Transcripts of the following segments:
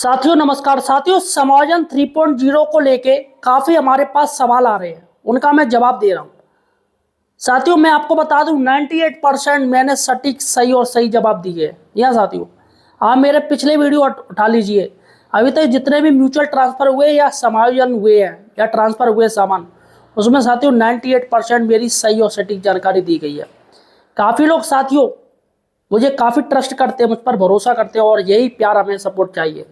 साथियों नमस्कार। साथियों समायोजन 3.0 को लेके काफी हमारे पास सवाल आ रहे हैं, उनका मैं जवाब दे रहा हूं। साथियों मैं आपको बता दूं 98% मैंने सटीक सही और सही जवाब दिए हैं। या साथियों आप मेरे पिछले वीडियो उठा लीजिए, अभी तक जितने भी म्यूचुअल ट्रांसफर हुए या समायोजन हुए हैं या ट्रांसफर हुए सामान, उसमें साथियों 98% मेरी सही और सटीक जानकारी दी गई है। काफ़ी लोग साथियों मुझे काफ़ी ट्रस्ट करते हैं, मुझ पर भरोसा करते हैं और यही प्यार हमें सपोर्ट चाहिए।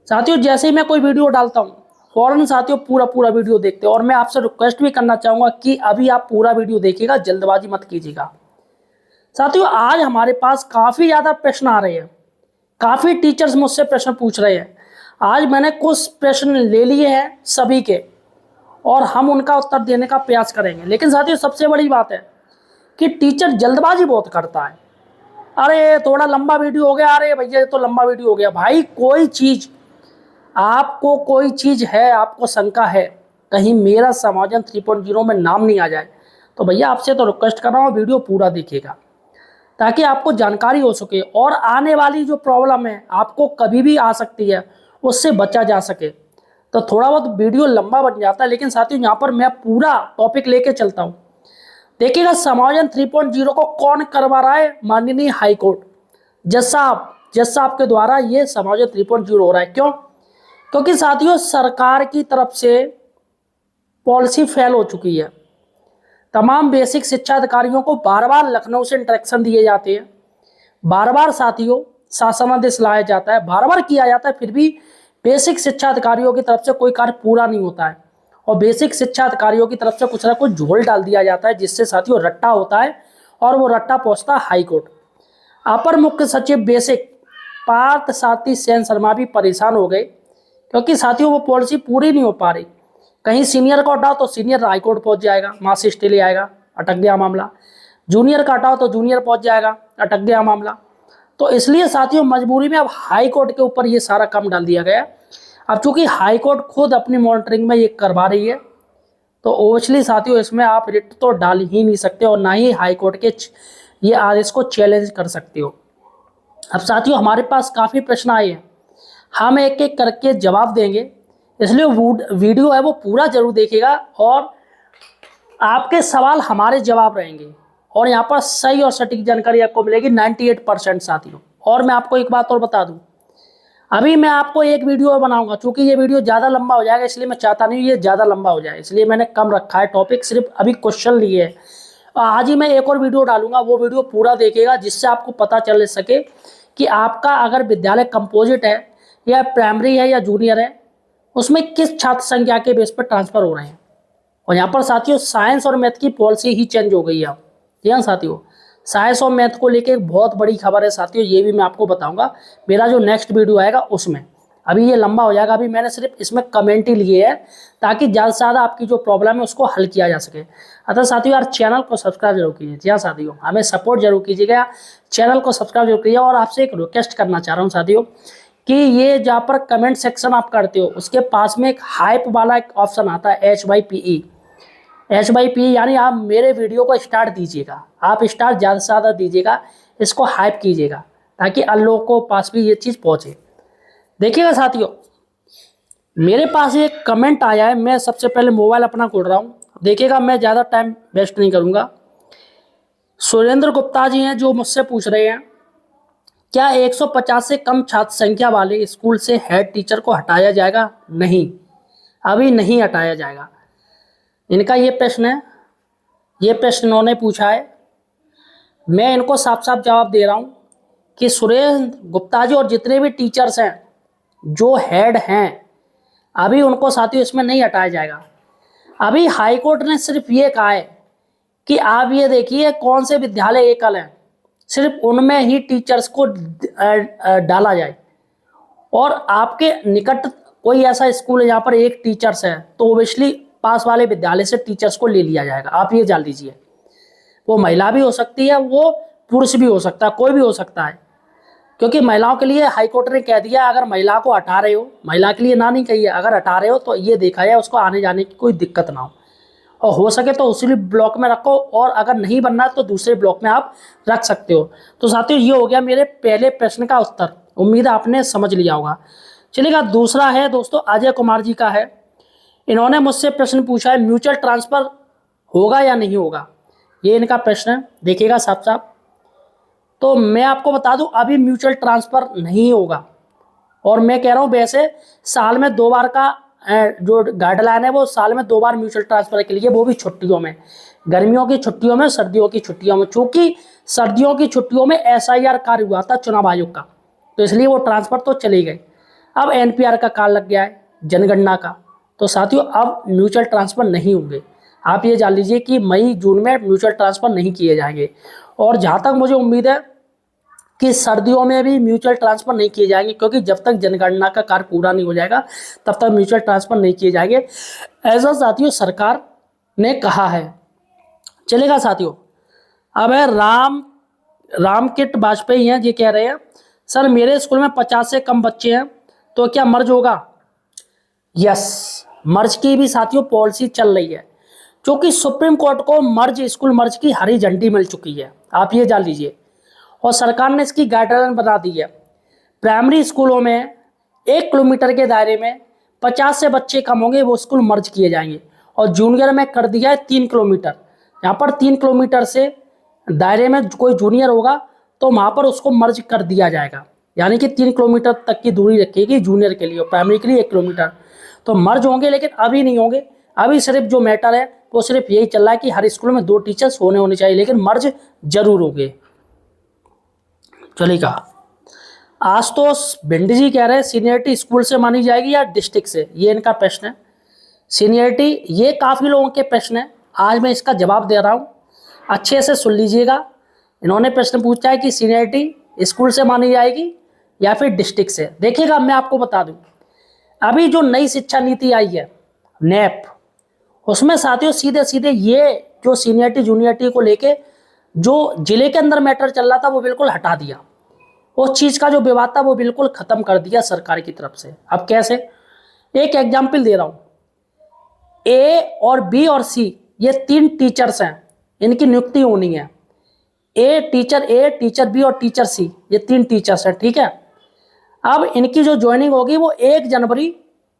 साथियों जैसे ही मैं कोई वीडियो डालता हूँ फौरन साथियों पूरा वीडियो देखते हैं और मैं आपसे रिक्वेस्ट भी करना चाहूँगा कि अभी आप पूरा वीडियो देखिएगा, जल्दबाजी मत कीजिएगा। साथियों आज हमारे पास काफ़ी ज़्यादा प्रश्न आ रहे हैं, काफ़ी टीचर्स मुझसे प्रश्न पूछ रहे हैं। आज मैंने कुछ प्रश्न ले लिए हैं सभी के और हम उनका उत्तर देने का प्रयास करेंगे। लेकिन साथियों सबसे बड़ी बात है कि टीचर जल्दबाजी बहुत करता है। अरे थोड़ा लंबा वीडियो हो गया, अरे भैया तो लंबा वीडियो हो गया। भाई कोई चीज़ आपको कोई चीज़ है, आपको शंका है कहीं मेरा समायोजन 3.0 में नाम नहीं आ जाए, तो भैया आपसे तो रिक्वेस्ट कर रहा हूँ वीडियो पूरा देखिएगा ताकि आपको जानकारी हो सके और आने वाली जो प्रॉब्लम है आपको कभी भी आ सकती है उससे बचा जा सके। तो थोड़ा बहुत वीडियो लंबा बन जाता है, लेकिन साथियों यहाँ पर मैं पूरा टॉपिक लेके चलता हूँ। देखिएगा समायोजन 3.0 को कौन करवा रहा है? माननीय हाई कोर्ट जज साहब के द्वारा ये समायोजन 3.0 हो रहा है। क्यों? क्योंकि साथियों सरकार की तरफ से पॉलिसी फेल हो चुकी है। तमाम बेसिक शिक्षा अधिकारियों को बार बार लखनऊ से इंस्ट्रक्शन दिए जाते हैं, बार बार साथियों शासनादेश लाया जाता है, बार बार किया जाता है, फिर भी बेसिक शिक्षा अधिकारियों की तरफ से कोई कार्य पूरा नहीं होता है और बेसिक शिक्षा अधिकारियों की तरफ से कुछ ना कुछ झोल डाल दिया जाता है जिससे साथियों रट्टा होता है और वो रट्टा पहुंचता है हाई कोर्ट। अपर मुख्य सचिव बेसिक पार्थ सारथी सेन शर्मा भी परेशान हो गए क्योंकि साथियों वो पॉलिसी पूरी नहीं हो पा रही। कहीं सीनियर का हटाओ तो सीनियर हाई कोर्ट पहुंच जाएगा, मार्क्स स्टे ले आएगा, अटक गया मामला। जूनियर का हटाओ तो जूनियर पहुंच जाएगा, अटक गया मामला। तो इसलिए साथियों मजबूरी में अब हाई कोर्ट के ऊपर ये सारा काम डाल दिया गया। अब चूंकि हाई कोर्ट खुद अपनी मॉनिटरिंग में ये करवा रही है तो ओबियसली साथियों इसमें आप रिट तो डाल ही नहीं सकते और ना ही हाई कोर्ट के ये आदेश को चैलेंज कर सकते हो। अब साथियों हमारे पास काफ़ी प्रश्न आए हैं, हम एक एक करके जवाब देंगे, इसलिए वीडियो है वो पूरा जरूर देखिएगा और आपके सवाल हमारे जवाब रहेंगे और यहाँ पर सही और सटीक जानकारी आपको मिलेगी 98% साथियों। और मैं आपको एक बात और बता दूं, अभी मैं आपको एक वीडियो बनाऊंगा, चूंकि ये वीडियो ज़्यादा लंबा हो जाएगा इसलिए मैं चाहता नहीं ये ज़्यादा लंबा हो जाए, इसलिए मैंने कम रखा है टॉपिक, सिर्फ अभी क्वेश्चन लिए है। आज ही मैं एक और वीडियो डालूंगा, वो वीडियो पूरा देखिएगा जिससे आपको पता चल सके कि आपका अगर विद्यालय कंपोजिट है या प्राइमरी है या जूनियर है उसमें किस छात्र संख्या के बेस पर ट्रांसफर हो रहे हैं। और यहाँ पर साथियों साइंस और मैथ की पॉलिसी ही चेंज हो गई है। जी हाँ साथियों, साइंस और मैथ को लेके एक बहुत बड़ी खबर है साथियों, ये भी मैं आपको बताऊंगा मेरा जो नेक्स्ट वीडियो आएगा उसमें। अभी ये लंबा हो जाएगा, अभी मैंने सिर्फ इसमें कमेंट ही लिए हैं ताकि ज़्यादा से ज़्यादा आपकी जो प्रॉब्लम है उसको हल किया जा सके। अतः साथियों यार चैनल को सब्सक्राइब जरूर कीजिए। जी हाँ साथियों, हमें सपोर्ट जरूर कीजिएगा, चैनल को सब्सक्राइब जरूर कीजिए। और आपसे एक रिक्वेस्ट करना चाह रहा हूँ साथियों कि ये जहाँ पर कमेंट सेक्शन आप करते हो उसके पास में एक हाइप वाला एक ऑप्शन आता है HYPE यानी आप मेरे वीडियो को स्टार दीजिएगा, आप स्टार ज़्यादा से ज़्यादा दीजिएगा, इसको हाइप कीजिएगा ताकि अन्य लोगों को पास भी ये चीज़ पहुँचे। देखिएगा साथियों मेरे पास एक कमेंट आया है, मैं सबसे पहले मोबाइल अपना खोल रहा हूँ, देखिएगा मैं ज़्यादा टाइम वेस्ट नहीं करूँगा। सुरेंद्र गुप्ता जी हैं जो मुझसे पूछ रहे हैं क्या 150 से कम छात्र संख्या वाले स्कूल से हेड टीचर को हटाया जाएगा? नहीं, अभी नहीं हटाया जाएगा। इनका ये प्रश्न है, ये प्रश्न इन्होंने पूछा है, मैं इनको साफ साफ जवाब दे रहा हूँ कि सुरेंद्र गुप्ता जी और जितने भी टीचर्स हैं जो हेड हैं अभी उनको साथियों इसमें नहीं हटाया जाएगा। अभी हाई कोर्ट ने सिर्फ ये कहा है कि आप ये देखिए कौन से विद्यालय एकल हैं, सिर्फ उनमें ही टीचर्स को डाला जाए और आपके निकट कोई ऐसा स्कूल है जहाँ पर एक टीचर्स है तो ओबियसली पास वाले विद्यालय से टीचर्स को ले लिया जाएगा। आप ये जान लीजिए, वो महिला भी हो सकती है, वो पुरुष भी हो सकता है, कोई भी हो सकता है, क्योंकि महिलाओं के लिए हाई कोर्ट ने कह दिया अगर महिला को हटा रहे हो, महिला के लिए ना नहीं कही है, अगर हटा रहे हो तो ये देखा जाए उसको आने जाने की कोई दिक्कत ना हो और हो सके तो उसी ब्लॉक में रखो और अगर नहीं बनना तो दूसरे ब्लॉक में आप रख सकते हो। तो साथियों ये हो गया मेरे पहले प्रश्न का उत्तर। उम्मीद है आपने समझ लिया होगा। चलिएगा, दूसरा है दोस्तों अजय कुमार जी का है। इन्होंने मुझसे प्रश्न पूछा है म्यूचुअल ट्रांसफ़र होगा या नहीं होगा, ये इनका प्रश्न है। देखिएगा साफ साफ, तो मैं आपको बता दूं अभी म्यूचुअल ट्रांसफ़र नहीं होगा। और मैं कह रहा हूं वैसे साल में 2 बार का जो गाइडलाइन है वो साल में 2 बार म्यूचुअल ट्रांसफ़र के लिए, वो भी छुट्टियों में, गर्मियों की छुट्टियों में, सर्दियों की छुट्टियों में। चूंकि सर्दियों की छुट्टियों में SIR कार्य हुआ था चुनाव आयोग का, तो इसलिए वो ट्रांसफ़र तो चली गई। अब NPR का काल लग गया है, जनगणना का, तो साथियों अब म्यूचुअल ट्रांसफ़र नहीं होंगे। आप ये जान लीजिए कि मई जून में म्यूचुअल ट्रांसफ़र नहीं किए जाएंगे। और जहाँ तक मुझे उम्मीद है कि सर्दियों में भी म्यूचुअल ट्रांसफ़र नहीं किए जाएंगे, क्योंकि जब तक जनगणना का कार्य पूरा नहीं हो जाएगा तब तक म्यूचुअल ट्रांसफ़र नहीं किए जाएंगे, ऐसा साथियों सरकार ने कहा है। चलेगा साथियों, अब है रामकिट वाजपेयी हैं, ये कह रहे हैं सर मेरे स्कूल में 50 से कम बच्चे हैं तो क्या मर्ज होगा? यस, मर्ज की भी साथियों पॉलिसी चल रही है, क्योंकि सुप्रीम कोर्ट को स्कूल मर्ज की हरी झंडी मिल चुकी है, आप ये जान लीजिए। और सरकार ने इसकी गाइडलाइन बना दी है। प्राइमरी स्कूलों में 1 किलोमीटर के दायरे में 50 से बच्चे कम होंगे वो स्कूल मर्ज किए जाएंगे। और जूनियर में कर दिया है 3 किलोमीटर। यहाँ पर 3 किलोमीटर से दायरे में कोई जूनियर होगा तो वहाँ पर उसको मर्ज कर दिया जाएगा, यानी कि 3 किलोमीटर तक की दूरी रखेगी जूनियर के लिए और प्राइमरी के लिए 1 किलोमीटर। तो मर्ज होंगे, लेकिन अभी नहीं होंगे। अभी सिर्फ जो मैटर है वो सिर्फ यही चल रहा है कि हर स्कूल में 2 टीचर्स होने चाहिए, लेकिन मर्ज जरूर होंगे। चलेगा, आशुतोष भिंडी जी कह रहे हैं सीनियरिटी स्कूल से मानी जाएगी या डिस्ट्रिक्ट से, ये इनका प्रश्न है। सीनियरिटी, ये काफ़ी लोगों के प्रश्न है, आज मैं इसका जवाब दे रहा हूँ, अच्छे से सुन लीजिएगा। इन्होंने प्रश्न पूछा है कि सीनियरिटी स्कूल से मानी जाएगी या फिर डिस्ट्रिक्ट से। देखिएगा, मैं आपको बता दूं, अभी जो नई शिक्षा नीति आई है NEP, उसमें साथियों सीधे सीधे ये जो सीनियरिटी जूनियरिटी को लेके जो जिले के अंदर मैटर चल रहा था वो बिल्कुल हटा दिया। उस चीज़ का जो विवाद था वो बिल्कुल ख़त्म कर दिया सरकार की तरफ से। अब कैसे, एक एग्जाम्पल दे रहा हूँ। A और B और C ये 3 टीचर्स हैं, इनकी नियुक्ति होनी है। टीचर A, टीचर B और टीचर C, ये 3 टीचर्स हैं, ठीक है। अब इनकी जो ज्वाइनिंग होगी वो 1 जनवरी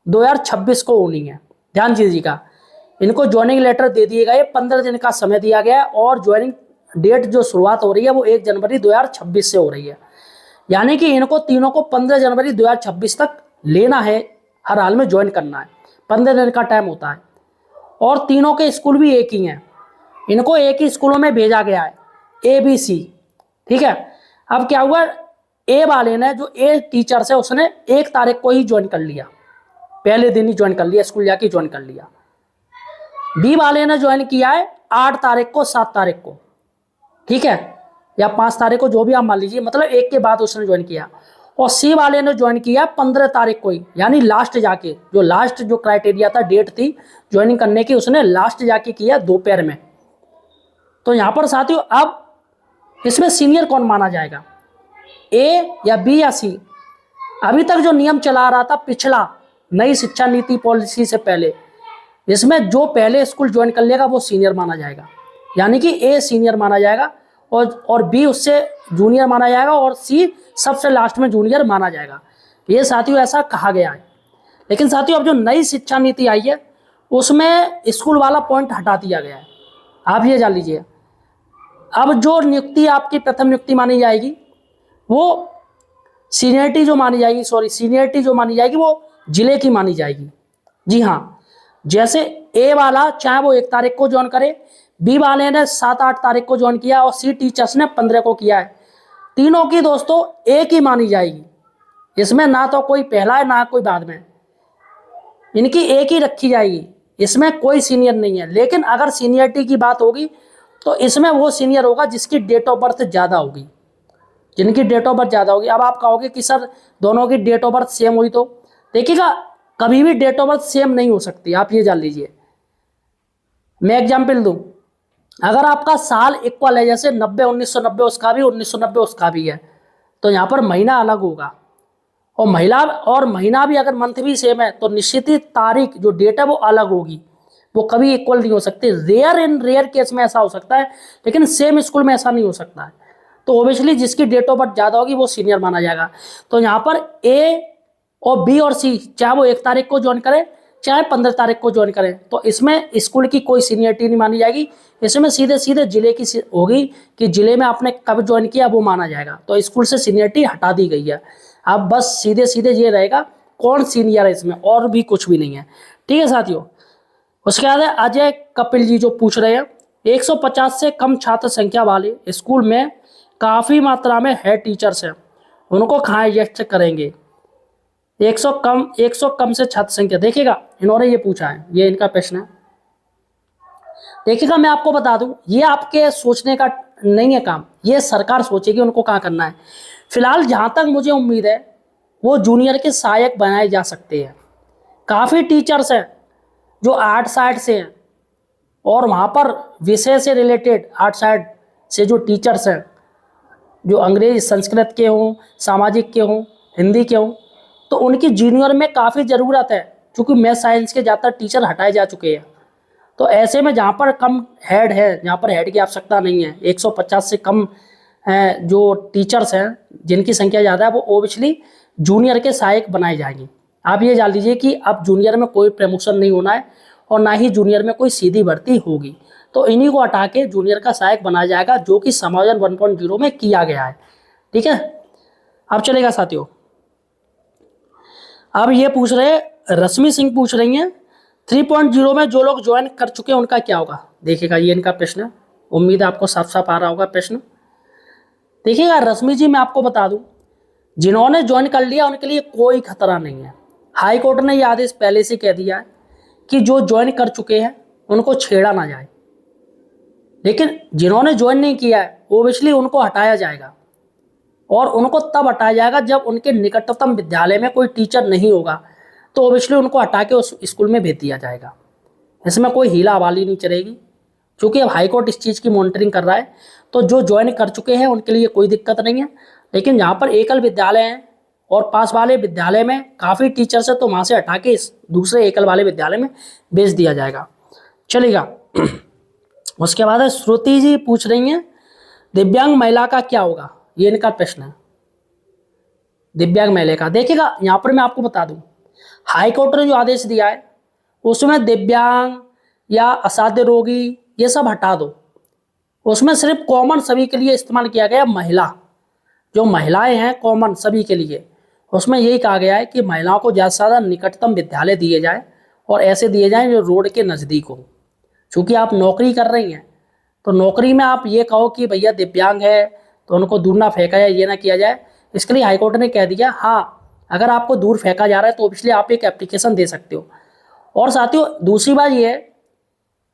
2026 को होनी है, ध्यान दीजिएगा। इनको ज्वाइनिंग लेटर दे दिए गए, 15 दिन का समय दिया गया है और ज्वाइनिंग डेट जो शुरुआत हो रही है वो 1 जनवरी 2026 से हो रही है। यानी कि इनको तीनों को 15 जनवरी 2026 तक लेना है, हर हाल में ज्वाइन करना है, 15 दिन का टाइम होता है। और तीनों के स्कूल भी एक ही हैं, इनको एक ही स्कूलों में भेजा गया है, ABC, ठीक है। अब क्या हुआ, A वाले ने, जो A टीचर है, उसने 1 तारीख को ही ज्वाइन कर लिया, पहले दिन ही ज्वाइन कर लिया, स्कूल जाके ज्वाइन कर लिया। B वाले ने ज्वाइन किया है 8 तारीख को, 7 तारीख को, ठीक है, या 5 तारीख को, जो भी आप मान लीजिए, मतलब एक के बाद उसने ज्वाइन किया। और C वाले ने ज्वाइन किया 15 तारीख को ही, यानी लास्ट जाके, जो लास्ट जो क्राइटेरिया था, डेट थी ज्वाइनिंग करने की, उसने लास्ट जाके किया दोपहर में। तो यहाँ पर साथियों अब इसमें सीनियर कौन माना जाएगा, A या B या C? अभी तक जो नियम चला रहा था पिछला नई शिक्षा नीति पॉलिसी से पहले, इसमें जो पहले स्कूल ज्वाइन कर लेगा वो सीनियर माना जाएगा, यानी कि A सीनियर माना जाएगा और B उससे जूनियर माना जाएगा और C सबसे लास्ट में जूनियर माना जाएगा। ये साथियों ऐसा कहा गया है। लेकिन साथियों अब जो नई शिक्षा नीति आई है उसमें स्कूल वाला पॉइंट हटा दिया गया है, आप ये जान लीजिए। अब जो नियुक्ति आपकी प्रथम नियुक्ति मानी जाएगी वो सीनियरिटी जो मानी जाएगी वो जिले की मानी जाएगी। जी हाँ, जैसे A वाला चाहे वो 1 तारीख को ज्वाइन करे, B वाले ने 7-8 तारीख को ज्वाइन किया और C टीचर्स ने 15 को किया है, तीनों की दोस्तों एक ही मानी जाएगी। इसमें ना तो कोई पहला है ना कोई बाद में, इनकी एक ही रखी जाएगी, इसमें कोई सीनियर नहीं है। लेकिन अगर सीनियरिटी की बात होगी तो इसमें वो सीनियर होगा जिसकी डेट ऑफ बर्थ ज़्यादा होगी, जिनकी डेट ऑफ बर्थ ज़्यादा होगी। अब आप कहोगे कि सर दोनों की डेट ऑफ बर्थ सेम हुई, तो देखिएगा कभी भी डेट ऑफ बर्थ सेम नहीं हो सकती, आप ये जान लीजिए। मैं एग्जाम्पल दूं, अगर आपका साल इक्वल है, जैसे 1990 उसका भी, 1990 उसका भी है, तो यहाँ पर महीना अलग होगा। और महीना भी अगर मंथ भी सेम है तो निश्चित ही तारीख जो डेट है वो अलग होगी, वो कभी इक्वल नहीं हो सकती। रेयर केस में ऐसा हो सकता है, लेकिन सेम स्कूल में ऐसा नहीं हो सकता है। तो ओबियसली जिसकी डेट ऑफ बर्थ ज़्यादा होगी वो सीनियर माना जाएगा। तो यहाँ पर ए और बी और सी चाहे वो 1 तारीख को ज्वाइन करें चाहे 15 तारीख को ज्वाइन करें, तो इसमें स्कूल की कोई सीनियरिटी नहीं मानी जाएगी। इसमें सीधे सीधे जिले की होगी कि जिले में आपने कब ज्वाइन किया वो माना जाएगा। तो स्कूल से सीनियरिटी हटा दी गई है। अब बस सीधे सीधे ये रहेगा कौन सीनियर है इसमें, और भी कुछ भी नहीं है। ठीक है साथियों। उसके बाद है अजय कपिल जी जो पूछ रहे हैं, 150 से कम छात्र संख्या वाले स्कूल में काफ़ी मात्रा में हेड टीचर्स हैं, उनको कहाँ एडजस्ट करेंगे। 100 कम से छात्र संख्या, देखिएगा इन्होंने ये पूछा है, ये इनका प्रश्न है। देखिएगा मैं आपको बता दूं, ये आपके सोचने का नहीं है काम, ये सरकार सोचेगी उनको कहाँ करना है। फिलहाल जहाँ तक मुझे उम्मीद है वो जूनियर के सहायक बनाए जा सकते हैं। काफ़ी टीचर्स हैं जो आर्ट साइड से हैं और वहाँ पर विषय से रिलेटेड आर्ट साइड से जो टीचर्स हैं, जो अंग्रेजी संस्कृत के हों, सामाजिक के हों, हिंदी के हों, तो उनकी जूनियर में काफ़ी ज़रूरत है, क्योंकि मैथ साइंस के ज़्यादातर टीचर हटाए जा चुके हैं। तो ऐसे में जहाँ पर कम हेड है, जहाँ पर हेड की आवश्यकता नहीं है, 150 से कम जो टीचर्स हैं जिनकी संख्या ज़्यादा है, वो ओबियसली जूनियर के सहायक बनाए जाएंगे। आप ये जान लीजिए कि अब जूनियर में कोई प्रमोशन नहीं होना है और ना ही जूनियर में कोई सीधी भर्ती होगी। तो इन्हीं को हटा के जूनियर का सहायक बनाया जाएगा, जो कि समायोजन 1.0 में किया गया है। ठीक है, अब चलेगा साथियों। अब ये पूछ रहे, रश्मि सिंह पूछ रही हैं, 3.0 में जो लोग ज्वाइन कर चुके हैं उनका क्या होगा। देखिएगा ये इनका प्रश्न है, उम्मीद है आपको साफ साफ आ रहा होगा प्रश्न। देखिएगा रश्मि जी, मैं आपको बता दूं, जिन्होंने ज्वाइन कर लिया उनके लिए कोई खतरा नहीं है। हाई कोर्ट ने यह आदेश पहले से कह दिया है कि जो ज्वाइन कर चुके हैं उनको छेड़ा ना जाए, लेकिन जिन्होंने ज्वाइन नहीं किया है ओबियसली उनको हटाया जाएगा। और उनको तब हटाया जाएगा जब उनके निकटतम विद्यालय में कोई टीचर नहीं होगा, तो ओबियसली उनको हटा के उस स्कूल में भेज दिया जाएगा। इसमें कोई हीला हवाली नहीं चलेगी, क्योंकि अब हाई कोर्ट इस चीज़ की मॉनिटरिंग कर रहा है। तो जो ज्वाइन कर चुके हैं उनके लिए कोई दिक्कत नहीं है, लेकिन जहाँ पर एकल विद्यालय हैं और पास वाले विद्यालय में काफ़ी टीचर्स है, तो वहाँ से हटा के इस दूसरे एकल वाले विद्यालय में भेज दिया जाएगा। चलेगा। उसके बाद श्रुति जी पूछ रही हैं, दिव्यांग महिला का क्या होगा, ये इनका प्रश्न है। दिव्यांग महिला का, देखिएगा यहाँ पर मैं आपको बता दूं, हाई कोर्ट ने जो आदेश दिया है उसमें दिव्यांग या असाध्य रोगी ये सब हटा दो। उसमें सिर्फ कॉमन सभी के लिए इस्तेमाल किया गया महिला, जो महिलाएं हैं कॉमन सभी के लिए। उसमें यही कहा गया है कि महिलाओं को ज़्यादा से ज़्यादा निकटतम विद्यालय दिए जाए और ऐसे दिए जाएं जो रोड के नज़दीक हो। चूँकि आप नौकरी कर रही हैं, तो नौकरी में आप ये कहो कि भैया दिव्यांग है तो उनको दूर ना फेंका जाए, ये ना किया जाए। इसके लिए हाईकोर्ट ने कह दिया, हाँ अगर आपको दूर फेंका जा रहा है तो इसलिए आप एक एप्लीकेशन दे सकते हो। और साथियों दूसरी बात ये है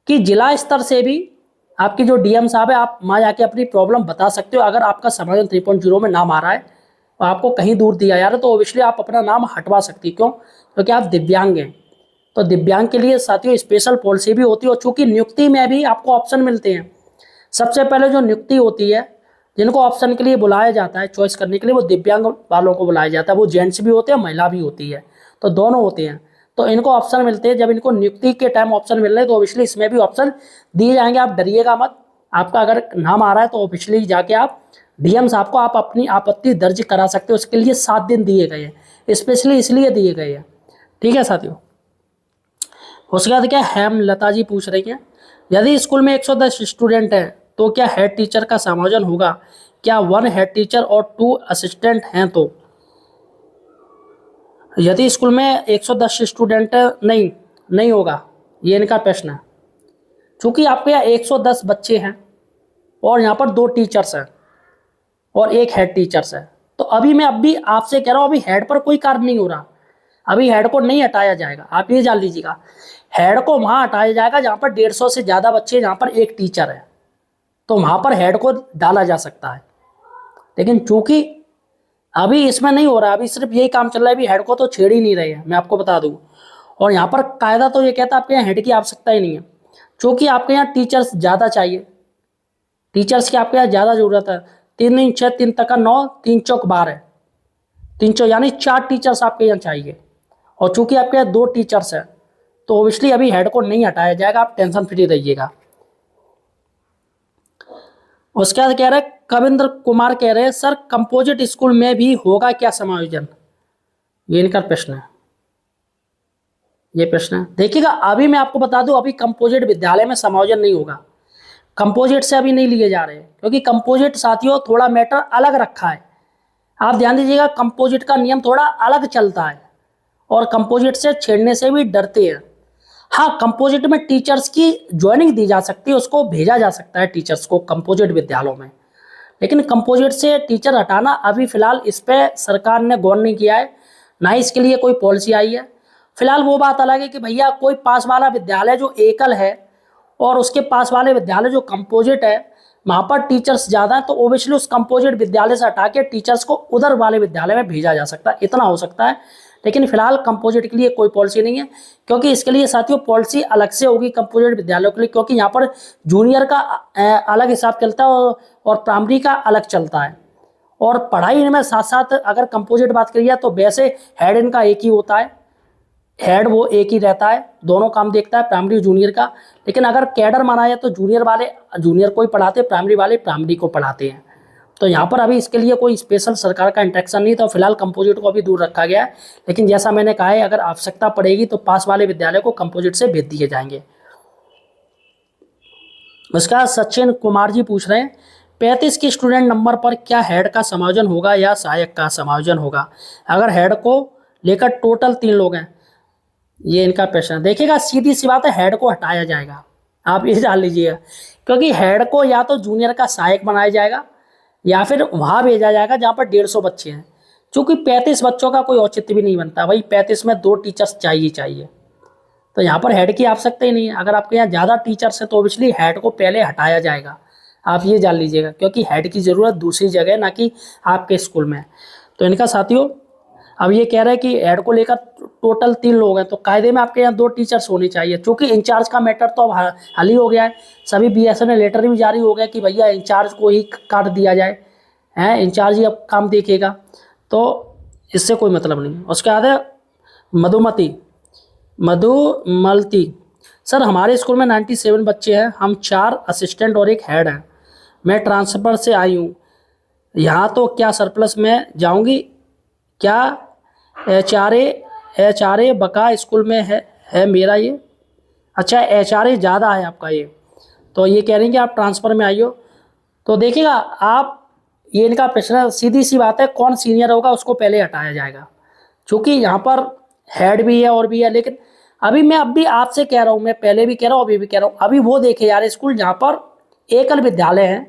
कि जिला स्तर से भी आपकी जो डीएम साहब है, आप वहाँ जाके अपनी प्रॉब्लम बता सकते हो। अगर आपका समायोजन 3.0 में नाम आ रहा है और आपको कहीं दूर दिया जा रहा है, तो ओबियसली आप अपना नाम हटवा सकती। क्यों? क्योंकि आप दिव्यांग हैं। तो दिव्यांग के लिए साथियों स्पेशल पॉलिसी भी होती है। और चूँकि नियुक्ति में भी आपको ऑप्शन मिलते हैं, सबसे पहले जो नियुक्ति होती है, जिनको ऑप्शन के लिए बुलाया जाता है चॉइस करने के लिए, वो दिव्यांग वालों को बुलाया जाता है। वो जेंट्स भी होते हैं, महिला भी होती है, तो दोनों होते हैं। तो इनको ऑप्शन मिलते हैं। जब इनको नियुक्ति के टाइम ऑप्शन मिल रहे हैं तो ऑब्वियसली इसमें भी ऑप्शन दिए जाएंगे। आप डरिएगा मत। आपका अगर नाम आ रहा है तो ऑब्वियसली जाके आप डीएम साहब को आप अपनी आपत्ति दर्ज करा सकते हो। उसके लिए 7 दिन दिए गए हैं, स्पेशली इसलिए दिए गए हैं। ठीक है साथियों। उसके बाद क्या हेमलता जी पूछ रही हैं, यदि स्कूल में 110 स्टूडेंट हैं तो क्या हेड टीचर का समायोजन होगा? क्या 1 हेड टीचर और 2 असिस्टेंट हैं? तो यदि स्कूल में 110 स्टूडेंट नहीं होगा, ये इनका प्रश्न है। चूँकि आपके यहाँ 110 बच्चे हैं और यहाँ पर 2 टीचर्स हैं और 1 हेड टीचर्स है, तो अभी मैं अभी आपसे कह रहा हूँ, अभी हेड पर कोई कार्य नहीं हो रहा। अभी हेड को नहीं हटाया जाएगा। आप ये जान लीजिएगा, हेड को वहाँ हटाया जाएगा जहाँ पर 150 से ज़्यादा बच्चे, जहाँ पर 1 टीचर है, तो वहाँ पर हेड को डाला जा सकता है। लेकिन चूँकि अभी इसमें नहीं हो रहा, अभी सिर्फ यही काम चल रहा है, अभी हेड को तो छेड़ ही नहीं रहे हैं, मैं आपको बता दूँ। और यहाँ पर कायदा तो ये कहता है आपके यहाँ हेड की आवश्यकता ही नहीं है, क्योंकि आपके यहाँ टीचर्स ज़्यादा चाहिए। टीचर्स की आपके यहाँ ज़्यादा ज़रूरत है। 3 दूनी 6, 3 तक 9, 3 चौक 12, 3 चौक यानी 4 टीचर्स आपके यहाँ चाहिए। और चूँकि आपके यहाँ 2 टीचर्स हैं, तो ओबियसली अभी हेड को नहीं हटाया जाएगा। आप टेंशन फ्री रहिएगा। उसके बाद कह रहे कविंद्र कुमार कह रहे हैं सर कंपोजिट स्कूल में भी होगा क्या समायोजन, ये इनका प्रश्न है। ये प्रश्न है, देखिएगा अभी मैं आपको बता दूं अभी कंपोजिट विद्यालय में समायोजन नहीं होगा, कंपोजिट से अभी नहीं लिए जा रहे हैं, क्योंकि कंपोजिट साथियों थोड़ा मैटर अलग रखा है। आप ध्यान दीजिएगा कंपोजिट का नियम थोड़ा अलग चलता है और कंपोजिट से छेड़ने से भी डरते हैं। हाँ, कंपोजिट में टीचर्स की ज्वाइनिंग दी जा सकती है, उसको भेजा जा सकता है टीचर्स को कंपोजिट विद्यालयों में, लेकिन कंपोजिट से टीचर हटाना अभी फिलहाल इस पर सरकार ने गौर नहीं किया है, ना ही इसके लिए कोई पॉलिसी आई है। फिलहाल वो बात अलग है कि भैया कोई पास वाला विद्यालय जो एकल है और उसके पास वाले विद्यालय जो कंपोजिट है वहाँ पर टीचर्स ज़्यादा है, तो ओबियसली उस कंपोजिट विद्यालय से हटा के टीचर्स को उधर वाले विद्यालय में भेजा जा सकता है, इतना हो सकता है। लेकिन फिलहाल कंपोजिट के लिए कोई पॉलिसी नहीं है, क्योंकि इसके लिए साथियों पॉलिसी अलग से होगी कंपोजिट विद्यालयों के लिए, क्योंकि यहाँ पर जूनियर का अलग हिसाब चलता है और प्राइमरी का अलग चलता है। और पढ़ाई इनमें साथ साथ अगर कंपोजिट बात करिए तो वैसे हेड इनका एक ही होता है, हेड वो एक ही रहता है, दोनों काम देखता है प्राइमरी जूनियर का। लेकिन अगर कैडर माना जाए तो जूनियर वाले जूनियर को ही पढ़ाते, प्राइमरी वाले प्राइमरी को पढ़ाते हैं। तो यहाँ पर अभी इसके लिए कोई स्पेशल सरकार का इंट्रैक्शन नहीं, तो फिलहाल कंपोजिट को अभी दूर रखा गया है। लेकिन जैसा मैंने कहा है अगर आवश्यकता पड़ेगी तो पास वाले विद्यालय को कंपोजिट से भेज दिए जाएंगे। उसका सचिन कुमार जी पूछ रहे हैं 35 के स्टूडेंट नंबर पर क्या हेड का समायोजन होगा या सहायक का समायोजन होगा, अगर हेड को लेकर टोटल 3 लोग हैं, ये इनका प्रश्न है। देखिएगा सीधी सी बात है, हेड को हटाया जाएगा, आप ये जान लीजिएगा, क्योंकि हेड को या तो जूनियर का सहायक बनाया जाएगा या फिर वहाँ भेजा जाएगा जहाँ पर 150 बच्चे हैं। चूँकि 35 बच्चों का कोई औचित्य भी नहीं बनता भाई, 35 में 2 टीचर्स चाहिए, तो यहाँ पर हेड की आवश्यकता ही नहीं है। अगर आपके यहाँ ज़्यादा टीचर्स हैं तो ऑब्वियसली हेड को पहले हटाया जाएगा, आप ये जान लीजिएगा, क्योंकि हेड की ज़रूरत दूसरी जगह है, ना कि आपके स्कूल में। तो इनका साथियों अब ये कह रहे हैं कि हेड को लेकर टोटल 3 लोग हैं, तो कायदे में आपके यहाँ 2 टीचर्स होनी चाहिए। चूँकि इंचार्ज का मैटर तो अब हल ही हो गया है, सभी BSN में लेटर भी जारी हो गया कि भैया इंचार्ज को ही काट दिया जाए, हैं इंचार्ज ही अब काम देखेगा, तो इससे कोई मतलब नहीं। उसके बाद है मधुमलती, सर हमारे स्कूल में 97 बच्चे हैं, हम 4 असिस्टेंट और 1 हेड हैं, मैं ट्रांसफ़र से आई हूँ यहाँ, तो क्या सरप्लस में जाऊँगी, क्या HRA बका स्कूल में है मेरा ये, अच्छा HRA ज़्यादा है आपका ये, तो ये कह रहे हैं कि आप ट्रांसफ़र में आइए। तो देखिएगा आप, ये इनका प्रश्न सीधी सी बात है, कौन सीनियर होगा उसको पहले हटाया जाएगा, क्योंकि यहाँ पर हेड भी है और भी है। लेकिन अभी मैं अब भी आपसे कह रहा हूँ, मैं पहले भी कह रहा हूँ अभी भी कह रहा हूँ, अभी वो देखे यार स्कूल जहाँ पर एकल विद्यालय है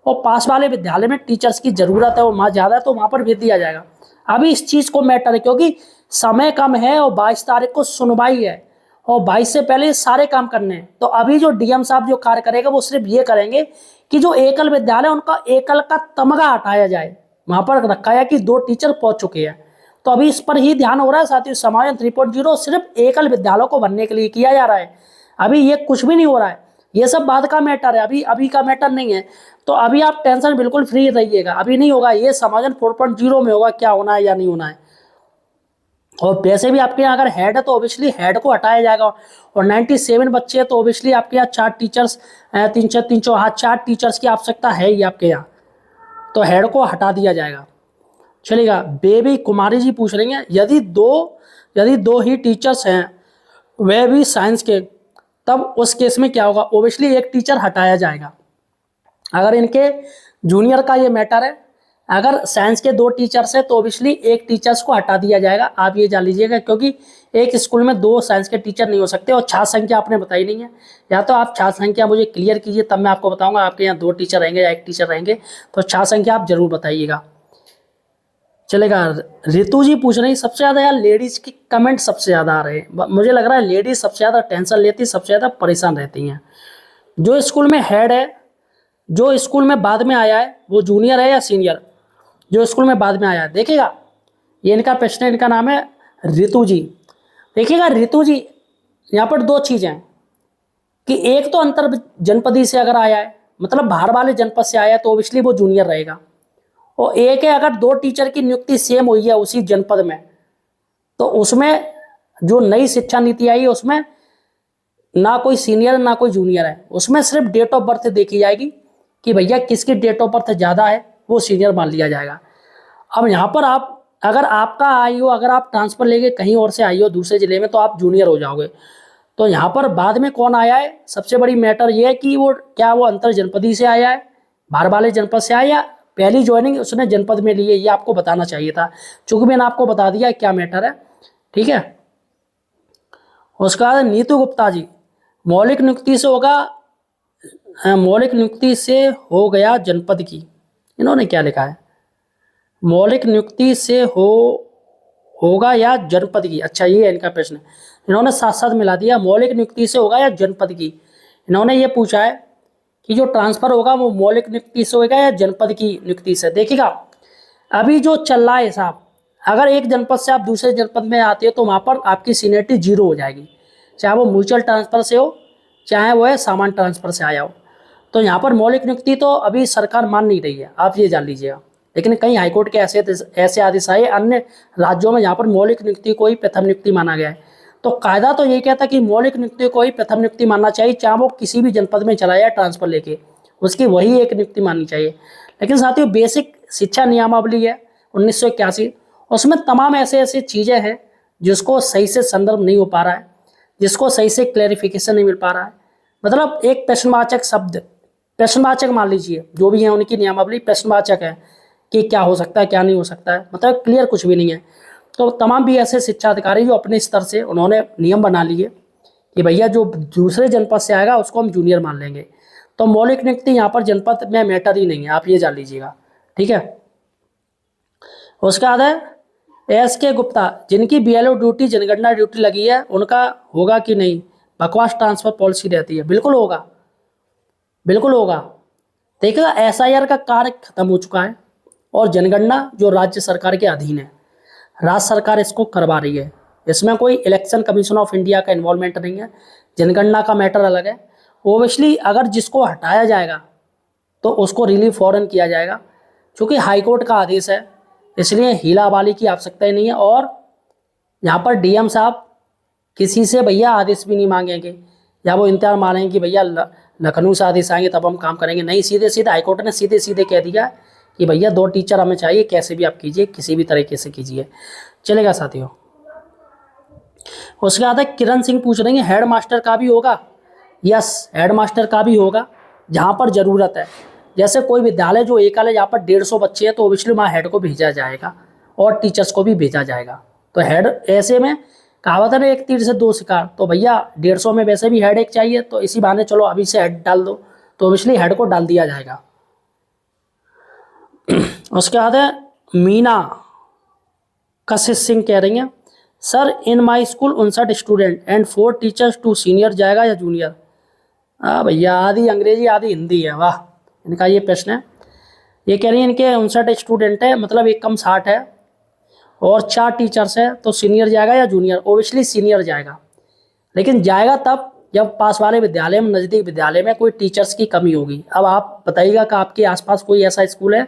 और पास वाले विद्यालय में टीचर्स की ज़रूरत है और वहाँ ज़्यादा है, तो वहाँ पर भेज दिया जाएगा। अभी इस चीज़ को मैटर है, क्योंकि समय कम है और 22 तारीख को सुनवाई है और 22 से पहले सारे काम करने हैं। तो अभी जो DM साहब जो कार्य करेगा वो सिर्फ ये करेंगे कि जो एकल विद्यालय उनका एकल का तमगा हटाया जाए, वहाँ पर रखा है कि 2 टीचर पहुँच चुके हैं। तो अभी इस पर ही ध्यान हो रहा है साथियों, समायोजन 3.0 सिर्फ एकल विद्यालयों को बनने के लिए किया जा रहा है, अभी ये कुछ भी नहीं हो रहा है, ये सब बाद का मैटर है, अभी का मैटर नहीं है। तो अभी आप टेंशन बिल्कुल फ्री रहिएगा, अभी नहीं होगा, ये समायोजन 4.0 में होगा, क्या होना है या नहीं होना है। और वैसे भी आपके यहाँ अगर हेड है तो ऑब्वियसली हेड को हटाया जाएगा, और 97 बच्चे हैं तो ऑब्वियसली आपके यहाँ 4 टीचर्स 4 टीचर्स की आवश्यकता है ही आपके यहाँ, तो हेड को हटा दिया जाएगा। चलेगा। बेबी कुमारी जी पूछ रही हैं यदि दो ही टीचर्स हैं वह भी साइंस के, तब उस केस में क्या होगा। ओबियसली एक टीचर हटाया जाएगा। अगर इनके जूनियर का ये मैटर है, अगर साइंस के 2 टीचर्स हैं तो ओबियसली एक टीचर्स को हटा दिया जाएगा, आप ये जान लीजिएगा, क्योंकि एक स्कूल में 2 साइंस के टीचर नहीं हो सकते। और छात्र संख्या आपने बताई नहीं है, या तो आप छात्र संख्या मुझे क्लियर कीजिए, तब मैं आपको बताऊंगा आपके यहाँ 2 टीचर रहेंगे या 1 टीचर रहेंगे। तो छात्र संख्या आप जरूर बताइएगा। चलेगा। रितु जी पूछ रही सबसे ज़्यादा यार लेडीज़ की कमेंट सबसे ज़्यादा आ रहे हैं, मुझे लग रहा है लेडीज़ सबसे ज़्यादा टेंशन लेती, सबसे ज़्यादा परेशान रहती हैं। जो स्कूल में हेड है, जो स्कूल में बाद में आया है, वो जूनियर है या सीनियर, जो स्कूल में बाद में आया है। देखिएगा ये इनका प्रश्न है, इनका नाम है रितु जी। देखिएगा रितु जी, यहाँ पर 2 चीज़ें हैं कि एक तो अंतर जनपदी से अगर आया है, मतलब बाहर वाले जनपद से आया है, तो ओबियसली वो जूनियर रहेगा। और एक है अगर 2 टीचर की नियुक्ति सेम हुई है उसी जनपद में, तो उसमें जो नई शिक्षा नीति आई है उसमें ना कोई सीनियर ना कोई जूनियर है, उसमें सिर्फ डेट ऑफ बर्थ देखी जाएगी कि भैया किसकी डेट ऑफ बर्थ ज़्यादा है वो सीनियर मान लिया जाएगा। अब यहाँ पर आप अगर आपका आई हो, अगर आप ट्रांसफ़र लेके कहीं और से आई हो दूसरे ज़िले में, तो आप जूनियर हो जाओगे। तो यहाँ पर बाद में कौन आया है, सबसे बड़ी मैटर ये है कि वो क्या वो अंतर जनपदी से आया है, बाहर वाले जनपद से आया, या पहली ज्वाइनिंग उसने जनपद में ली है, ये आपको बताना चाहिए था। चूँकि मैंने आपको बता दिया क्या मैटर है, ठीक है। उसका बाद नीतू गुप्ता जी, मौलिक नियुक्ति से होगा, मौलिक नियुक्ति से हो गया जनपद की, इन्होंने क्या लिखा है, मौलिक नियुक्ति से होगा या जनपद की। अच्छा, ये है इनका प्रश्न, इन्होंने साथ साथ मिला दिया, मौलिक नियुक्ति से होगा या जनपद की। इन्होंने ये पूछा है कि जो ट्रांसफ़र होगा वो मौलिक नियुक्ति से होगा या जनपद की नियुक्ति से। देखिएगा अभी जो चल रहा है साहब, अगर एक जनपद से आप दूसरे जनपद में आते हो तो वहाँ पर आपकी सीनियरिटी 0 हो जाएगी, चाहे वो म्यूचुअल ट्रांसफ़र से हो, चाहे वो है सामान्य ट्रांसफ़र से आया हो। तो यहाँ पर मौलिक नियुक्ति तो अभी सरकार मान नहीं रही है, आप ये जान लीजिएगा। लेकिन कई हाईकोर्ट के ऐसे आदेश आए अन्य राज्यों में, यहाँ पर मौलिक नियुक्ति को ही प्रथम नियुक्ति माना गया है। तो कायदा तो ये कहता है कि मौलिक नियुक्ति को ही प्रथम नियुक्ति मानना चाहिए, चाहे वो किसी भी जनपद में चला जाए ट्रांसफ़र लेके, उसकी वही एक नियुक्ति माननी चाहिए। लेकिन साथियों बेसिक शिक्षा नियमावली है 1981, उसमें तमाम ऐसे ऐसी चीज़ें हैं जिसको सही से संदर्भ नहीं हो पा रहा है, जिसको सही से क्लैरिफिकेशन नहीं मिल पा रहा है। मतलब एक प्रश्नवाचक शब्द, प्रश्नवाचक मान लीजिए, जो भी है उनकी नियमावली प्रश्नवाचक है कि क्या हो सकता है क्या नहीं हो सकता है, मतलब क्लियर कुछ भी नहीं है। तो तमाम भी ऐसे शिक्षा अधिकारी जो अपने स्तर से उन्होंने नियम बना लिए कि भैया जो दूसरे जनपद से आएगा उसको हम जूनियर मान लेंगे। तो मौलिक नियुक्ति यहाँ पर जनपद में मैटर ही नहीं है, आप ये जान लीजिएगा, ठीक है। उसके बाद है SK गुप्ता, जिनकी BLO ड्यूटी जनगणना ड्यूटी लगी है, उनका होगा कि नहीं, बकवास ट्रांसफ़र पॉलिसी रहती है। बिल्कुल होगा, बिल्कुल होगा। देखिएगा SIR का कार्य खत्म हो चुका है और जनगणना जो राज्य सरकार के अधीन है, राज्य सरकार इसको करवा रही है, इसमें कोई इलेक्शन कमीशन ऑफ इंडिया का इन्वॉल्वमेंट नहीं है, जनगणना का मैटर अलग है। ओबियसली अगर जिसको हटाया जाएगा तो उसको रिलीव फौरन किया जाएगा, क्योंकि हाईकोर्ट का आदेश है, इसलिए हीलाबाली की आवश्यकता ही नहीं है। और यहाँ पर DM साहब किसी से भैया आदेश भी नहीं मांगेंगे या वो इंतजार मारेंगे कि भैया लखनऊ से आदेश आएंगे तब हम काम करेंगे, नहीं, सीधे सीधे हाईकोर्ट ने सीधे सीधे कह दिया कि भैया 2 टीचर हमें चाहिए, कैसे भी आप कीजिए, किसी भी तरीके से कीजिए, चलेगा साथियों। उसके बाद किरण सिंह पूछ रही हैं हेड मास्टर का भी होगा। यस, हेड मास्टर का भी होगा जहाँ पर ज़रूरत है। जैसे कोई विद्यालय जो एक वाले जहाँ पर 150 बच्चे हैं तो ओबियसली वहाँ हेड को भेजा जाएगा और टीचर्स को भी भेजा जाएगा। तो हेड, ऐसे में कहावत है ना, एक तीर से 2 शिकार। तो भैया 150 में वैसे भी हेड एक चाहिए, तो इसी बहाने चलो अभी से हेड डाल दो, तो ओबियसली हेड को डाल दिया जाएगा। उसके बाद है मीना कशिश सिंह कह रही हैं sir in my school 59 student and 4 teachers to senior जाएगा या जूनियर। हाँ भैया, आधी अंग्रेजी आधी हिंदी है, वाह, इनका ये प्रश्न है। ये कह रही हैं इनके 59 स्टूडेंट है, मतलब एक कम 60 है और 4 टीचर्स है, तो सीनियर जाएगा या जूनियर। ओबियसली सीनियर जाएगा, लेकिन जाएगा तब जब पास वाले विद्यालय में, नज़दीक विद्यालय में कोई टीचर्स की कमी होगी। अब आप बताइएगा कि आपके आसपास कोई ऐसा स्कूल है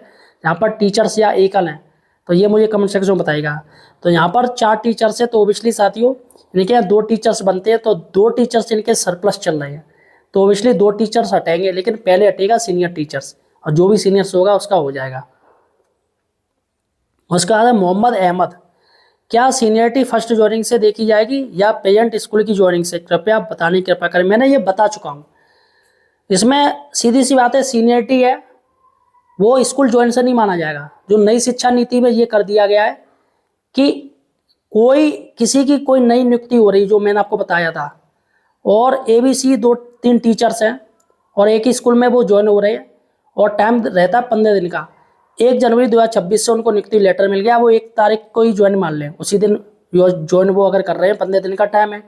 जहाँ पर टीचर्स या एकल हैं, तो ये मुझे कमेंट सेक्शन में बताइएगा। तो यहाँ पर 4 टीचर्स है, तो ओबियसली साथियों इनके यहाँ 2 टीचर्स बनते हैं, तो 2 टीचर्स इनके सरप्लस चल रहे हैं, तो ओबियसली 2 टीचर्स हटेंगे, लेकिन पहले हटेगा सीनियर टीचर्स, और जो भी सीनियर्स होगा उसका हो जाएगा। उसका बाद है मोहम्मद अहमद, क्या सीनियरिटी फर्स्ट ज्वाइनिंग से देखी जाएगी या पेरेंट स्कूल की ज्वाइनिंग से, कृपया बताने की कृपा करें। मैंने ये बता चुका हूँ, इसमें सीधी सी बात है, सीनियरिटी है वो स्कूल ज्वाइन से नहीं माना जाएगा। जो नई शिक्षा नीति में ये कर दिया गया है कि कोई किसी की कोई नई नियुक्ति हो रही, जो मैंने आपको बताया था, और ABC 2-3 टीचर्स हैं और एक ही स्कूल में वो ज्वाइन हो रहे हैं और टाइम रहता है 15 दिन का। 1 जनवरी 2026 से उनको नियुक्ति लेटर मिल गया, वो 1 तारीख को ही ज्वाइन मान लें, उसी दिन ज्वाइन वो अगर कर रहे हैं, 15 दिन का टाइम है।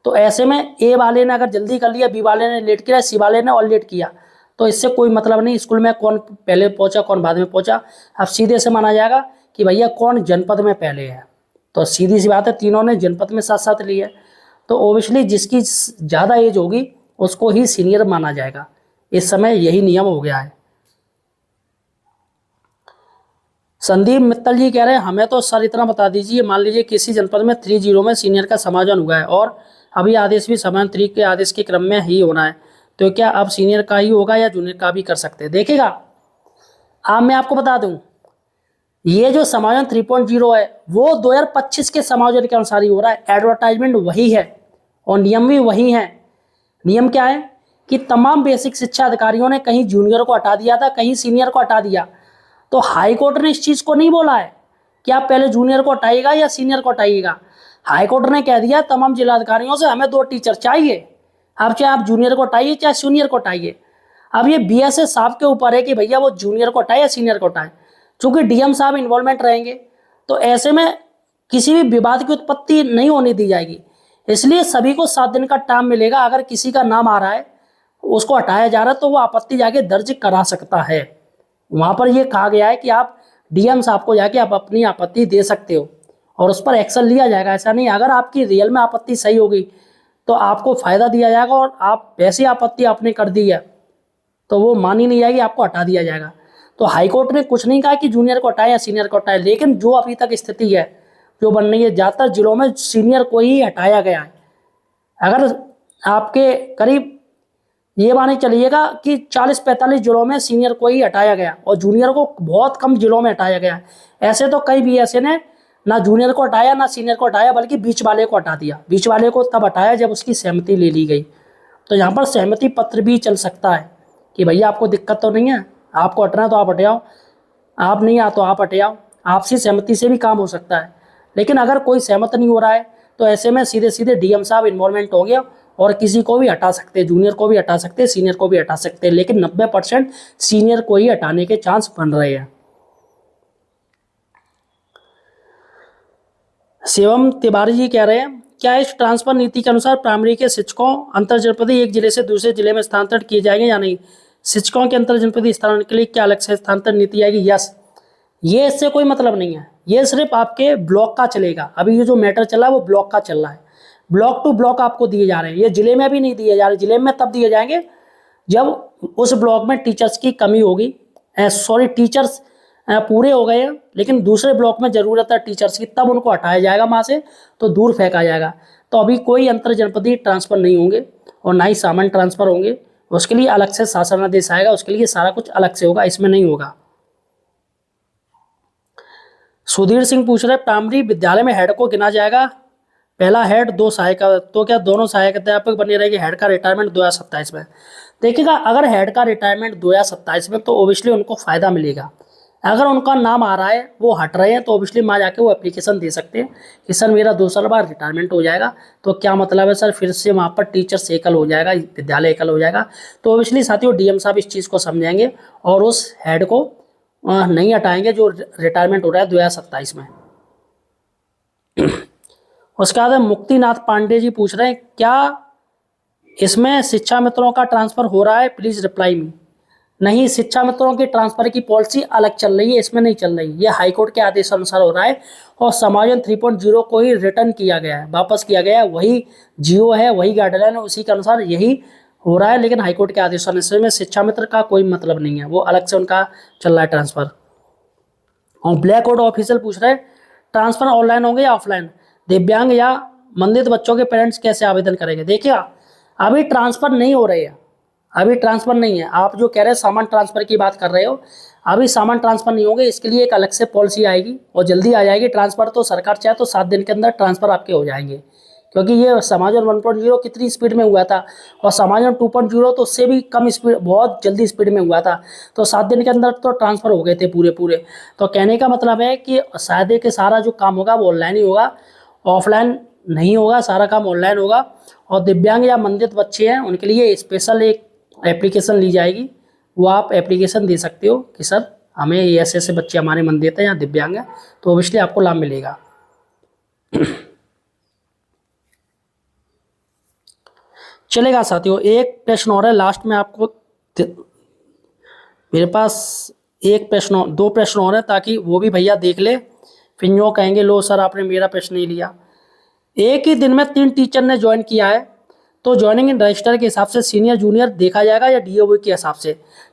तो ऐसे में A वाले ने अगर जल्दी कर लिया, B वाले ने लेट किया, C वाले ने और लेट किया, तो इससे कोई मतलब नहीं स्कूल में कौन पहले पहुंचा कौन बाद में पहुंचा। अब सीधे से माना जाएगा कि भैया कौन जनपद में पहले है, तो सीधी सी बात है तीनों ने जनपद में साथ साथ ली है, तो ओबियसली जिसकी ज़्यादा एज होगी उसको ही सीनियर माना जाएगा। इस समय यही नियम हो गया है। संदीप मित्तल जी कह रहे हैं हमें तो सर इतना बता दीजिए, मान लीजिए किसी जनपद में 3-0 में सीनियर का समाधान हुआ है और अभी आदेश भी समान 3 के आदेश के क्रम में ही होना है, तो क्या अब सीनियर का ही होगा या जूनियर का भी कर सकते हैं? देखिएगा, अब मैं आपको बता दूं, ये जो समायोजन 3.0 है वो 2025 के समायोजन के अनुसार ही हो रहा है। एडवर्टाइजमेंट वही है और नियम भी वही है। नियम क्या है कि तमाम बेसिक शिक्षा अधिकारियों ने कहीं जूनियर को हटा दिया था, कहीं सीनियर को हटा दिया। तो हाई कोर्ट ने इस चीज़ को नहीं बोला है कि आप पहले जूनियर को हटाइएगा या सीनियर को हटाइएगा। हाई कोर्ट ने कह दिया तमाम जिलाधिकारियों से हमें 2 टीचर चाहिए, अब चाहे आप जूनियर को हटाइए चाहे सीनियर को हटाइए। अब ये बीएसए साहब के ऊपर है कि भैया वो जूनियर को हटाए या सीनियर को हटाए। चूंकि डीएम साहब इन्वॉल्वमेंट रहेंगे तो ऐसे में किसी भी विवाद की उत्पत्ति नहीं होने दी जाएगी। इसलिए सभी को 7 दिन का टाइम मिलेगा। अगर किसी का नाम आ रहा है, उसको हटाया जा रहा है, तो वो आपत्ति जाके दर्ज करा सकता है। वहां पर यह कहा गया है कि आप डीएम साहब को जाके आप अपनी आपत्ति दे सकते हो और उस पर एक्शन लिया जाएगा। ऐसा नहीं, अगर आपकी रियल में आपत्ति सही होगी तो आपको फायदा दिया जाएगा, और आप वैसी आपत्ति आपने कर दी है तो वो मानी नहीं जाएगी, आपको हटा दिया जाएगा। तो हाईकोर्ट ने कुछ नहीं कहा कि जूनियर को हटाए या सीनियर को हटाए, लेकिन जो अभी तक स्थिति है जो बन रही है, ज़्यादातर जिलों में सीनियर को ही हटाया गया है। अगर आपके करीब ये माने चलिएगा कि 40-45 जिलों में सीनियर को ही हटाया गया और जूनियर को बहुत कम जिलों में हटाया गया। ऐसे तो कई बीएसए ने ना जूनियर को हटाया ना सीनियर को हटाया, बल्कि बीच वाले को हटा दिया। बीच वाले को तब हटाया जब उसकी सहमति ले ली गई। तो यहाँ पर सहमति पत्र भी चल सकता है कि भैया आपको दिक्कत तो नहीं है, आपको हटना है तो आप हटे आओ, आप नहीं आ तो आप हटे आओ। आपसी सहमति से भी काम हो सकता है। लेकिन अगर कोई सहमत नहीं हो रहा है तो ऐसे में सीधे सीधे डीएम साहब इन्वॉल्वमेंट हो गया और किसी को भी हटा सकते हैं, जूनियर को भी हटा सकते हैं, सीनियर को भी हटा सकते हैं। लेकिन 90% सीनियर को ही हटाने के चांस बन रहे हैं। शिवम तिवारी जी कह रहे हैं, क्या इस ट्रांसफर नीति के अनुसार प्राइमरी के शिक्षकों अंतरजनपदीय एक जिले से दूसरे जिले में स्थानांतरित किए जाएंगे या नहीं? शिक्षकों के अंतरजनपदीय स्थानांतरण के लिए क्या अलग से स्थानांतरण नीति आएगी? यस, ये इससे कोई मतलब नहीं है। ये सिर्फ आपके ब्लॉक का चलेगा। अभी ये जो मैटर चल रहा है वो ब्लॉक का चल रहा है। ब्लॉक टू ब्लॉक आपको दिए जा रहे हैं, ये जिले में अभी नहीं दिए जा रहे। जिले में तब दिए जाएंगे जब उस ब्लॉक में टीचर्स की कमी होगी। टीचर्स पूरे हो गए हैं लेकिन दूसरे ब्लॉक में ज़रूरत है टीचर्स की, तब उनको हटाया जाएगा वहाँ से, तो दूर फेंका जाएगा। तो अभी कोई अंतर जनपदीय ट्रांसफ़र नहीं होंगे और ना ही सामान्य ट्रांसफ़र होंगे। उसके लिए अलग से शासनादेश आएगा, उसके लिए सारा कुछ अलग से होगा, इसमें नहीं होगा। सुधीर सिंह पूछ रहे, प्राइमरी विद्यालय में हेड को गिना जाएगा, पहला हेड 2 सहायक, तो क्या दोनों सहायक अध्यापक बने रहेंगे? हेड का रिटायरमेंट 2027 में। देखिएगा, अगर हेड का रिटायरमेंट 2027 में तो ओबियसली उनको फ़ायदा मिलेगा। अगर उनका नाम आ रहा है, वो हट रहे हैं, तो ओबियसली वहाँ जाके वो एप्लीकेशन दे सकते हैं कि सर मेरा 2 साल बाद रिटायरमेंट हो जाएगा। तो क्या मतलब है सर, फिर से वहाँ पर टीचर्स एकल हो जाएगा, विद्यालय एकल हो जाएगा। तो ओबियसली साथियों डीएम साहब इस चीज़ को समझेंगे और उस हेड को नहीं हटाएंगे जो रिटायरमेंट हो रहा है 2027 में। उसके बाद मुक्तिनाथ पांडे जी पूछ रहे हैं, क्या इसमें शिक्षा मित्रों का ट्रांसफ़र हो रहा है? Please reply me. नहीं, शिक्षा मित्रों की ट्रांसफ़र की पॉलिसी अलग चल रही है, इसमें नहीं चल रही। ये हाईकोर्ट के आदेश अनुसार हो रहा है और समायोजन 3.0 को ही रिटर्न किया गया है, वापस किया गया है। वही जियो है, वही गाइडलाइन है, उसी के अनुसार यही हो रहा है। लेकिन हाईकोर्ट के आदेश अनुसार में शिक्षा मित्र का कोई मतलब नहीं है, वो अलग से उनका चल रहा है ट्रांसफ़र। और ब्लैक बोर्ड ऑफिशियल पूछ रहे हैं, ट्रांसफ़र ऑनलाइन होंगे या ऑफलाइन? दिव्यांग या मंदित बच्चों के पेरेंट्स कैसे आवेदन करेंगे? देखिए, अभी ट्रांसफ़र नहीं हो रही है, अभी ट्रांसफ़र नहीं है। आप जो कह रहे हैं सामान ट्रांसफ़र की बात कर रहे हो, अभी सामान ट्रांसफ़र नहीं होंगे। इसके लिए एक अलग से पॉलिसी आएगी और जल्दी आ जाएगी। ट्रांसफ़र तो सरकार चाहे तो 7 दिन के अंदर ट्रांसफ़र आपके हो जाएंगे, क्योंकि ये समायोजन 1.0 कितनी स्पीड में हुआ था और समायोजन 2.0 तो उससे भी कम स्पीड, बहुत जल्दी स्पीड में हुआ था। तो 7 दिन के अंदर तो ट्रांसफ़र हो गए थे पूरे। तो कहने का मतलब है कि शायद के सारा जो काम होगा वो ऑनलाइन ही होगा, ऑफलाइन नहीं होगा, सारा काम ऑनलाइन होगा। और दिव्यांग या मंदित बच्चे हैं उनके लिए स्पेशल एक एप्लीकेशन ली जाएगी, वो आप एप्लीकेशन दे सकते हो कि सर हमें ऐसे बच्चे हमारे मंदित हैं या दिव्यांग हैं, तो ऑब्वियसली आपको लाभ मिलेगा। चलेगा साथियों, एक प्रश्न और है लास्ट में आपको, मेरे पास एक प्रश्न, 2 प्रश्न और है ताकि वो भी भैया देख ले, फिर यूँ कहेंगे लो सर आपने मेरा प्रश्न नहीं लिया। एक ही दिन में 3 टीचर ने ज्वाइन किया है, तो ज्वाइनिंग इन रजिस्टर के हिसाब से सीनियर जूनियर देखा जाएगा या डीएओ के हिसाब से?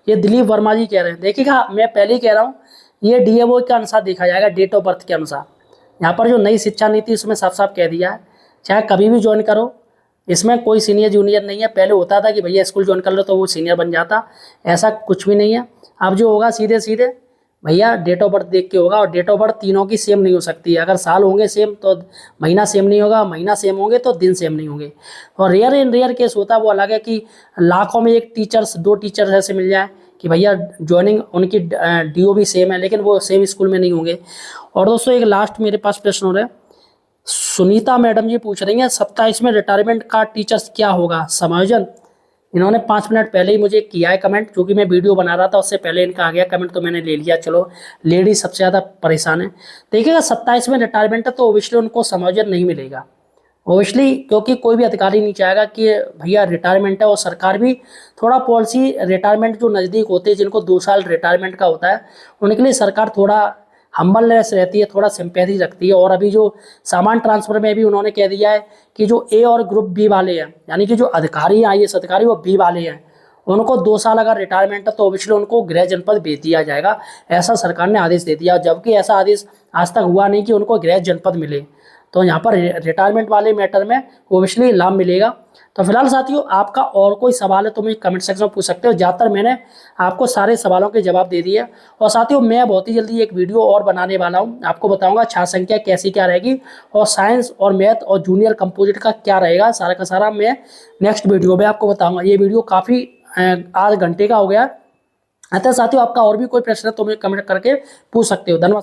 ये दिलीप वर्मा जी कह रहे हैं। देखिएगा, मैं पहले ही कह रहा हूँ, ये डीएओ के अनुसार देखा जाएगा, डेट ऑफ बर्थ के अनुसार। यहाँ पर जो नई शिक्षा नीति उसमें साफ साफ कह दिया है, चाहे कभी भी ज्वाइन करो, इसमें कोई सीनियर जूनियर नहीं है। पहले होता था कि भैया स्कूल ज्वाइन कर लो तो वो सीनियर बन जाता, ऐसा कुछ भी नहीं है। अब जो होगा सीधे सीधे भैया डेट ऑफ बर्थ देख के होगा, और डेट ऑफ बर्थ तीनों की सेम नहीं हो सकती है। अगर साल होंगे सेम तो महीना सेम नहीं होगा, महीना सेम होंगे तो दिन सेम नहीं होंगे। और रेयर इन रेयर केस होता है वो अलग है कि लाखों में एक टीचर्स, 2 टीचर्स ऐसे मिल जाए कि भैया ज्वाइनिंग उनकी DO भी सेम है लेकिन वो सेम स्कूल में नहीं होंगे। और दोस्तों एक लास्ट मेरे पास प्रश्न हो रहा है, सुनीता मैडम जी पूछ रही हैं 27 में रिटायरमेंट का टीचर्स क्या होगा समायोजन। इन्होंने 5 मिनट पहले ही मुझे किया है कमेंट, क्योंकि मैं वीडियो बना रहा था उससे पहले इनका आ गया कमेंट तो मैंने ले लिया। चलो लेडीज सबसे ज़्यादा परेशान है। देखिएगा 27 में रिटायरमेंट है तो ओबियसली उनको समायोजन नहीं मिलेगा, ओबियसली, क्योंकि कोई भी अधिकारी नहीं चाहेगा कि भैया रिटायरमेंट है। और सरकार भी थोड़ा पॉलिसी, रिटायरमेंट जो नज़दीक होते हैं जिनको 2 साल रिटायरमेंट का होता है उनके लिए सरकार थोड़ा हम्बलनेस रहती है, थोड़ा सिंपैथी रखती है। और अभी जो सामान ट्रांसफ़र में भी उन्होंने कह दिया है कि जो A और ग्रुप B वाले हैं, यानी कि जो अधिकारी हैं IAS अधिकारी वो B वाले हैं, उनको 2 साल अगर रिटायरमेंट है तो ऑब्वियसली उनको गृह जनपद भेज दिया जाएगा, ऐसा सरकार ने आदेश दे दिया। जबकि ऐसा आदेश आज तक हुआ नहीं कि उनको गृह जनपद मिले। तो यहाँ पर रिटायरमेंट वाले मैटर में ओबियसली लाभ मिलेगा। तो फिलहाल साथियों आपका और कोई सवाल है तो मुझे कमेंट सेक्शन में पूछ सकते हो। ज़्यादातर मैंने आपको सारे सवालों के जवाब दे दिए। और साथियों मैं बहुत ही जल्दी एक वीडियो और बनाने वाला हूँ, आपको बताऊंगा छात्र संख्या कैसी क्या रहेगी और साइंस और मैथ और जूनियर कंपोजिट का क्या रहेगा, सारा का सारा मैं नेक्स्ट वीडियो में आपको बताऊँगा। ये वीडियो काफ़ी आध घंटे का हो गया। अतः साथियों आपका और भी कोई प्रश्न है तो मुझे कमेंट करके पूछ सकते हो। धन्यवाद।